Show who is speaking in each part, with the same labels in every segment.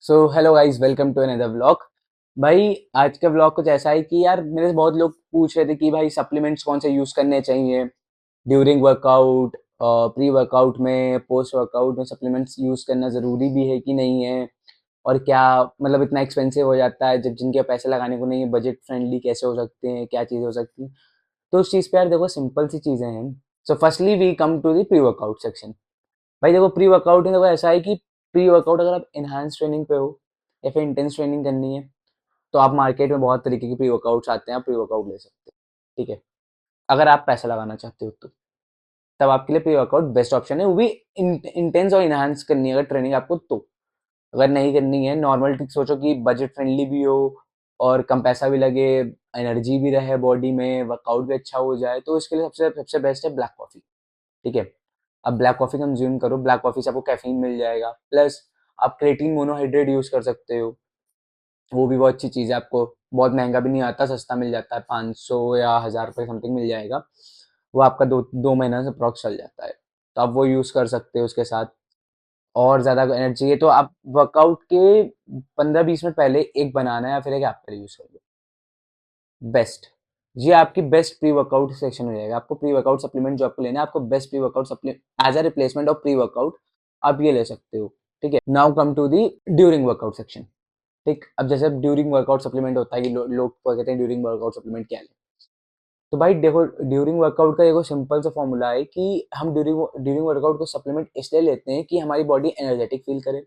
Speaker 1: So hello guys, welcome to another vlog. भाई, आज का व्लॉग कुछ ऐसा है कि यार मेरे से बहुत लोग पूछ रहे थे कि भाई सप्लीमेंट्स कौन से यूज करने चाहिए ड्यूरिंग वर्कआउट, प्री वर्कआउट में, पोस्ट वर्कआउट में सप्लीमेंट्स यूज करना जरूरी भी है कि नहीं है, और क्या मतलब इतना एक्सपेंसिव हो जाता है जब जिनके पैसे लगाने को नहीं है, बजट फ्रेंडली कैसे हो सकते हैं, क्या चीज़ें हो सकती हैं। तो उस चीज़ पे यार देखो, सिंपल सी चीज़ें हैं। So firstly we come to the pre workout section. भाई देखो, प्री वर्कआउट में देखो ऐसा है कि प्री वर्कआउट अगर आप एनहांस ट्रेनिंग पे हो या फिर इंटेंस ट्रेनिंग करनी है, तो आप मार्केट में बहुत तरीके के प्री वर्कआउट्स आते हैं, आप प्री वर्कआउट ले सकते हो। ठीक है, अगर आप पैसा लगाना चाहते हो तो तब आपके लिए प्री वर्कआउट बेस्ट ऑप्शन है, वो भी इंटेंस और इनहांस करनी है अगर ट्रेनिंग आपको तो। अगर नहीं करनी है, नॉर्मल सोचो कि बजट फ्रेंडली भी हो और कम पैसा भी लगे, एनर्जी भी रहे बॉडी में, वर्कआउट भी अच्छा हो जाए, तो इसके लिए सबसे सबसे बेस्ट है ब्लैक कॉफी। ठीक है, अब ब्लैक कॉफी कंज्यूम करो, ब्लैक कॉफी से आपको कैफीन मिल जाएगा, प्लस आप क्रेटीन मोनोहाइड्रेट यूज कर सकते हो। वो भी बहुत अच्छी चीज़ है, आपको बहुत महंगा भी नहीं आता, सस्ता मिल जाता है, 500 या 1000 रुपये समथिंग मिल जाएगा। वो आपका दो दो महीना से अप्रॉक्स चल जाता है, तो आप वो यूज़ कर सकते हो उसके साथ। और ज़्यादा एनर्जी चाहिए तो आप वर्कआउट के 15-20 मिनट पहले एक बनाना या फिर एक एप्पल यूज़ कर लो, बेस्ट। ये आपकी बेस्ट प्री वर्कआउट सेक्शन हो जाएगा। आपको प्री वर्कआउट सप्लीमेंट जो आपको लेना है, आपको best pre workout supplement as a replacement of pre workout आप ये ले सकते हो। ठीक है, now come to the during workout section. ठीक, अब जैसे ड्यूरिंग वर्कआउट सप्लीमेंट होता है कि लोग कहते हैं ड्यूरिंग वर्कआउट सप्लीमेंट क्या है। तो भाई देखो, ड्यूरिंग वर्कआउट का देखो सिंपल सा फॉर्मूला है कि हम ड्यूरिंग वर्कआउट को सप्लीमेंट इसलिए लेते हैं कि हमारी बॉडी एनर्जेटिक फील करे,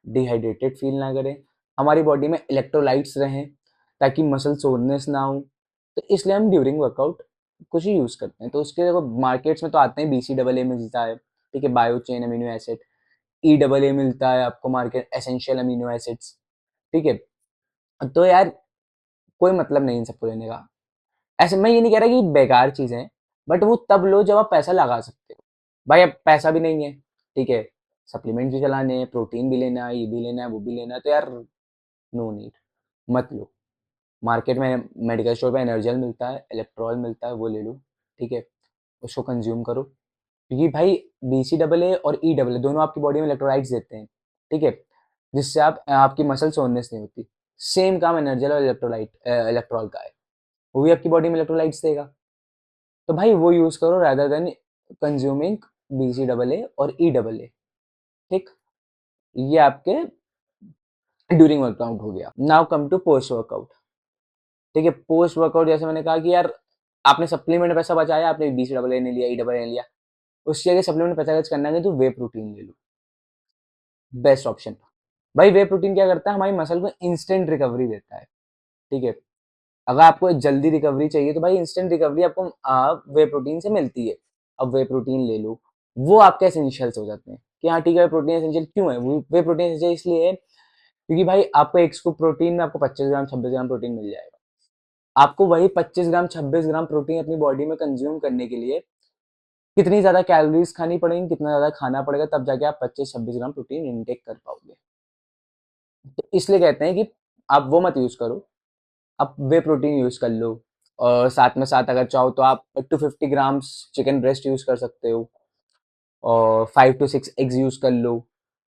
Speaker 1: डिहाइड्रेटेड फील ना करे, हमारी बॉडी में इलेक्ट्रोलाइट्स रहें, ताकि मसल सोरनेस ना हो। तो इसलिए हम ड्यूरिंग वर्कआउट कुछ ही यूज करते हैं। तो उसके देखो मार्केट्स में तो आते हैं, BCAA मिलता है, ठीक है, bio chain amino acid. EAA मिलता है आपको मार्केट, एसेंशियल अमीनो एसिड्स। ठीक है, तो यार कोई मतलब नहीं इन सबको लेने का। ऐसे मैं ये नहीं कह रहा कि बेकार चीजें हैं, बट वो तब लो जब आप पैसा लगा सकते हो। भाई अब पैसा भी नहीं है, ठीक है, सप्लीमेंट भी चलाने हैं, प्रोटीन भी लेना है, ये भी लेना है, वो भी लेना है, तो यार नो नीड, मत लो। मार्केट में मेडिकल स्टोर पे एनर्जल मिलता है, इलेक्ट्रॉल मिलता है, वो ले लो। ठीक है, उसको कंज्यूम करो, क्योंकि भाई BCAA और EAA दोनों आपकी बॉडी में इलेक्ट्रोलाइट्स देते हैं। ठीक है, जिससे आपकी मसल सोननेस नहीं होती। सेम काम एनर्जल और इलेक्ट्रॉल का है, वो भी आपकी बॉडी में इलेक्ट्रोलाइट्स देगा। तो भाई वो यूज करो रादर देन कंज्यूमिंग BCAA और EAA। ठीक, ये आपके ड्यूरिंग वर्कआउट हो गया। Now come to post workout. ठीक है, पोस्ट वर्कआउट जैसे मैंने कहा कि यार आपने सप्लीमेंट में पैसा बचाया, आपने BCAA नहीं लिया, EAA नहीं लिया, उसकी जगह सप्लीमेंट पैसा खर्च करना है तो वे प्रोटीन ले लो, बेस्ट ऑप्शन। भाई वे प्रोटीन क्या करता है, हमारी मसल को इंस्टेंट रिकवरी देता है। ठीक है, अगर आपको एक जल्दी रिकवरी चाहिए तो भाई इंस्टेंट रिकवरी आपको वे प्रोटीन से मिलती है। अब वे प्रोटीन ले लो, वो आपके एसेंशियल्स हो जाते हैं कि हाँ ठीक है, प्रोटीन एसेंशियल क्यों है, वो वे प्रोटीन एसेंशियल इसलिए है क्योंकि भाई आपको एक स्कूप प्रोटीन में आपको 25 ग्राम 26 ग्राम प्रोटीन मिल जाएगा। आपको वही 25 ग्राम 26 ग्राम प्रोटीन अपनी बॉडी में कंज्यूम करने के लिए कितनी ज्यादा कैलोरीज खानी पड़ेगी, कितना ज्यादा खाना पड़ेगा, तब जाके आप 25-26 ग्राम प्रोटीन इनटेक कर पाओगे। तो इसलिए कहते हैं कि आप वो मत यूज करो, आप वे प्रोटीन यूज कर लो। और साथ में साथ अगर चाहो तो आप 250 ग्राम्स चिकन ब्रेस्ट यूज कर सकते हो, और 5 to 6 एग्स यूज कर लो।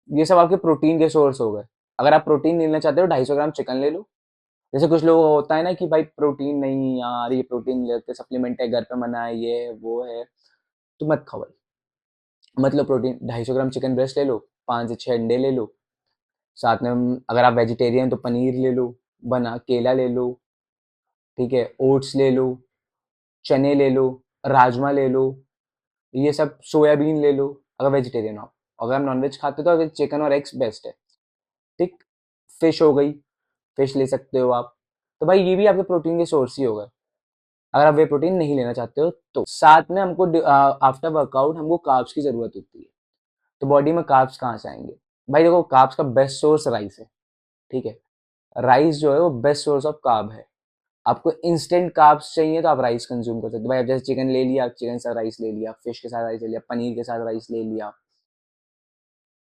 Speaker 1: ये सब आपके प्रोटीन के सोर्स हो गए। अगर आप प्रोटीन लेना चाहते हो, 250 ग्राम चिकन ले लो। जैसे कुछ लोगों को होता है ना कि भाई प्रोटीन नहीं यार, ये प्रोटीन लेते सप्लीमेंट है, घर पे मना है, ये है वो है, तो मत खाओ। मतलब प्रोटीन 250 ग्राम चिकन ब्रेस्ट ले लो, 5 से 6 अंडे ले लो, साथ में अगर आप वेजिटेरियन तो पनीर ले लो, बना केला ले लो, ठीक है, ओट्स ले लो, चने ले लो, राजमा ले लो, ये सब, सोयाबीन ले लो अगर वेजिटेरियन हो। अगर आप नॉनवेज खाते हो तो चिकन और एग्स बेस्ट है। ठीक, फिश हो गई, फिश ले सकते हो आप। तो भाई ये भी आपके प्रोटीन के सोर्स ही हो गए, अगर आप वे प्रोटीन नहीं लेना चाहते हो तो। साथ में हमको आफ्टर वर्कआउट हमको कार्ब्स की जरूरत होती है। तो बॉडी में कार्ब्स कहाँ से आएंगे? भाई देखो, कार्ब्स का बेस्ट सोर्स राइस है। ठीक है, राइस जो है वो बेस्ट सोर्स ऑफ कार्ब है। आपको इंस्टेंट कार्ब्स चाहिए तो आप राइस कंज्यूम कर सकते हो। भाई जैसे चिकन ले लिया, चिकन के साथ राइस ले लिया, फिश के साथ राइस ले लिया, पनीर के साथ राइस ले लिया,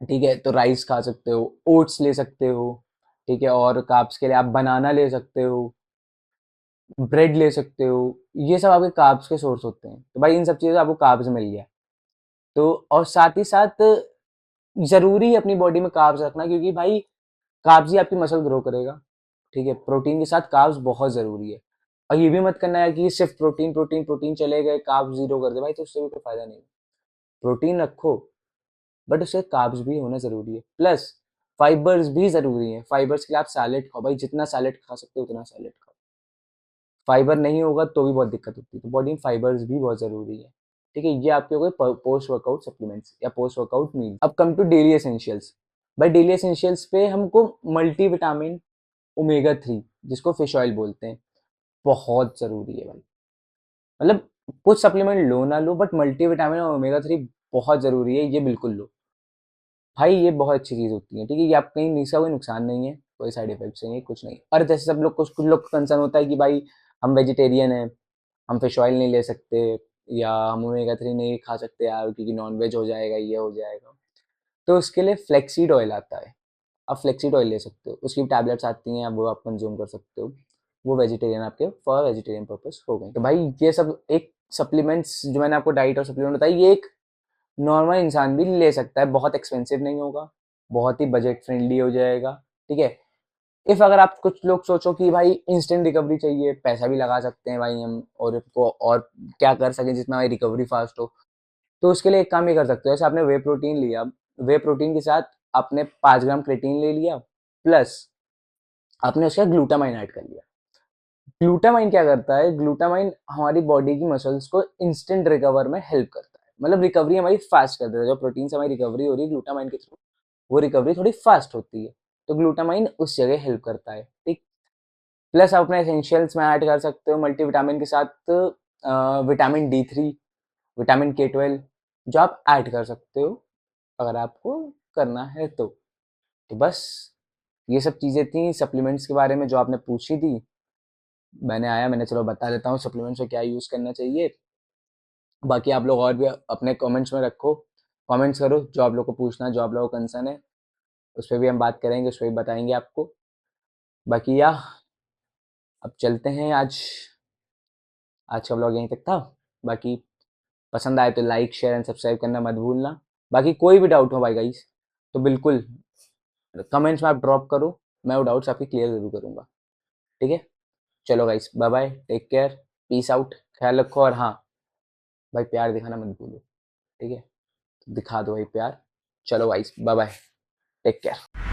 Speaker 1: ठीक है, तो राइस खा सकते हो, ओट्स ले सकते हो। ठीक है, और कार्ब्स के लिए आप बनाना ले सकते हो, ब्रेड ले सकते हो। ये सब आपके कार्ब्स के सोर्स होते हैं। तो भाई इन सब चीज़ों से आपको कार्ब्स मिल गया। तो और साथ ही साथ जरूरी है अपनी बॉडी में कार्ब्स रखना, क्योंकि भाई कार्ब्स ही आपकी मसल ग्रो करेगा, ठीक है। प्रोटीन के साथ कार्ब्स बहुत ज़रूरी है। और ये भी मत करना है कि सिर्फ प्रोटीन प्रोटीन प्रोटीन चले गए, कार्ब्स ज़ीरो कर दे, भाई तो उससे भी कोई फ़ायदा नहीं है। प्रोटीन रखो, बट उससे कार्ब्स भी होना ज़रूरी है, प्लस फाइबर्स भी ज़रूरी है। फाइबर्स के लिए आप सैलेड खाओ भाई, जितना सैलेड खा सकते हो उतना सैलेड खाओ। फाइबर नहीं होगा तो भी बहुत दिक्कत होती है, तो बॉडी में फाइबर्स भी बहुत ज़रूरी है, ठीक है। ये आपके हो गए पोस्ट वर्कआउट सप्लीमेंट्स या पोस्ट वर्कआउट मील। अब कम टू डेली एसेंशियल्स। भाई डेली एसेंशियल्स पे हमको मल्टी विटामिन ओमेगा 3, जिसको फिश ऑयल बोलते हैं, बहुत ज़रूरी है भाई। मतलब कुछ सप्लीमेंट लो ना लो, बट मल्टी विटामिन और ओमेगा 3 बहुत ज़रूरी है, ये बिल्कुल लो भाई। ये बहुत अच्छी चीज़ होती है, ठीक है। ये आप कहीं इसका कोई नुकसान नहीं है, कोई साइड इफेक्ट्स नहीं है, कुछ नहीं। और जैसे सब लोग कुछ कुछ लोग को कंसर्न होता है कि भाई हम वेजिटेरियन हैं, हम फिश ऑयल नहीं ले सकते, या हम ओमेगा 3 नहीं खा सकते यार क्योंकि नॉन वेज हो जाएगा, ये हो जाएगा। तो उसके लिए फ्लेक्सीड ऑयल आता है, आप फ्लेक्सीड ऑयल ले सकते हो, उसकी टैबलेट्स आती हैं, आप वो आप कंज्यूम कर सकते हो। वो वेजिटेरियन आपके फॉर वेजिटेरियन पर्पस हो गए। तो भाई ये सब एक सप्लीमेंट्स जो मैंने आपको डाइट और सप्लीमेंट बताई, ये एक नॉर्मल इंसान भी ले सकता है, बहुत एक्सपेंसिव नहीं होगा, बहुत ही बजट फ्रेंडली हो जाएगा, ठीक है। इफ अगर आप कुछ लोग सोचो कि भाई इंस्टेंट रिकवरी चाहिए, पैसा भी लगा सकते हैं भाई हम, और इसको और क्या कर सकें जिसमें हमारी रिकवरी फास्ट हो, तो उसके लिए एक काम ही कर सकते हो। जैसे आपने वे प्रोटीन लिया, वे प्रोटीन के साथ आपने 5 ग्राम क्रेटीन ले लिया, प्लस आपने उसका ग्लूटामाइन ऐड कर लिया। ग्लूटामाइन क्या करता है, ग्लूटामाइन हमारी बॉडी की मसल्स को इंस्टेंट रिकवर में हेल्प करता है, मतलब रिकवरी हमारी फास्ट कर देता है। जो प्रोटीन से हमारी रिकवरी हो रही है ग्लूटामाइन के थ्रू, वो रिकवरी थोड़ी फास्ट होती है, तो ग्लूटामाइन उस जगह हेल्प करता है, ठीक। प्लस आप अपने एसेंशियल्स में ऐड कर सकते हो मल्टीविटामिन के साथ विटामिन D3, विटामिन K12, जो आप ऐड कर सकते हो अगर आपको करना है तो बस ये सब चीज़ें थी सप्लीमेंट्स के बारे में जो आपने पूछी थी। मैंने चलो बता देता हूँ सप्लीमेंट्स में क्या यूज़ करना चाहिए। बाकी आप लोग और भी अपने कमेंट्स में रखो, कमेंट्स करो जो आप लोग को पूछना है, जो आप लोग को कंसर्न है, उस पर भी हम बात करेंगे, उस पर भी बताएंगे आपको। बाकी या अब चलते हैं, आज का ब्लॉग यहीं तक था। बाकी पसंद आए तो लाइक शेयर एंड सब्सक्राइब करना मत भूलना। बाकी कोई भी डाउट हो भाई गाइस, तो बिल्कुल कमेंट्स में आप ड्रॉप करो, मैं वो डाउट्स आपकी क्लियर जरूर करूंगा, ठीक है। चलो guys, bye bye, take care, peace out, ख्याल रखो। और हाँ भाई, प्यार दिखाना मत भूलो, ठीक है। दिखा दो भाई प्यार। चलो guys, bye bye, take care.